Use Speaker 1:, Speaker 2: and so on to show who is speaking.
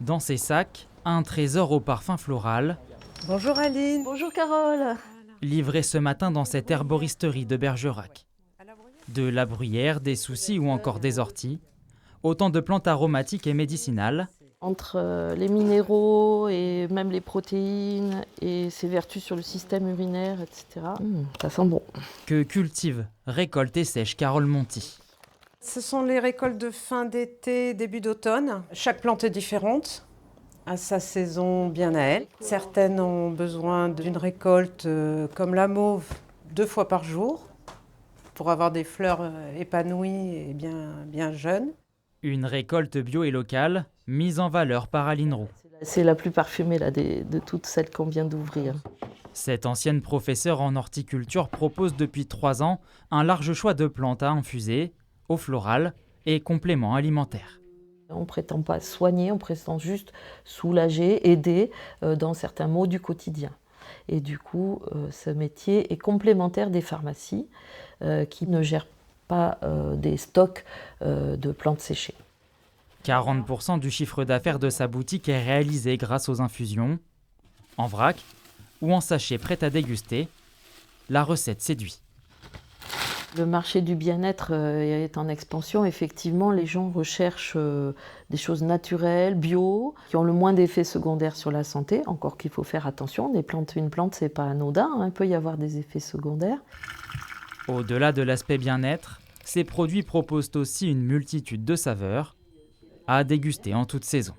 Speaker 1: Dans ses sacs, un trésor au parfum floral,
Speaker 2: Bonjour Aline.
Speaker 3: Bonjour Carole.
Speaker 1: livré ce matin dans cette herboristerie de Bergerac. De la bruyère, des soucis ou encore des orties, autant de plantes aromatiques et médicinales
Speaker 3: Entre les minéraux et même les protéines et ses vertus sur le système urinaire, etc. Ça sent bon.
Speaker 1: que cultive, récolte et sèche Carole Monti.
Speaker 2: Ce sont les récoltes de fin d'été, début d'automne. Chaque plante est différente, a sa saison bien à elle. Certaines ont besoin d'une récolte comme la mauve 2 fois par jour pour avoir des fleurs épanouies et bien jeunes.
Speaker 1: Une récolte bio et locale, mise en valeur par Aline Roux.
Speaker 3: C'est la plus parfumée là, de toutes celles qu'on vient d'ouvrir.
Speaker 1: Cette ancienne professeure en horticulture propose depuis 3 ans un large choix de plantes à infuser, eau florale et compléments alimentaires.
Speaker 3: On ne prétend pas soigner, on prétend juste soulager, aider dans certains maux du quotidien. Et du coup, ce métier est complémentaire des pharmacies qui ne gèrent pas des stocks de plantes séchées.
Speaker 1: 40% du chiffre d'affaires de sa boutique est réalisé grâce aux infusions, en vrac ou en sachet prêt à déguster. La recette séduit.
Speaker 3: Le marché du bien-être est en expansion. Effectivement, les gens recherchent des choses naturelles, bio, qui ont le moins d'effets secondaires sur la santé. Encore qu'il faut faire attention, une plante, c'est pas anodin, hein, il peut y avoir des effets secondaires.
Speaker 1: Au-delà de l'aspect bien-être, ces produits proposent aussi une multitude de saveurs à déguster en toute saison.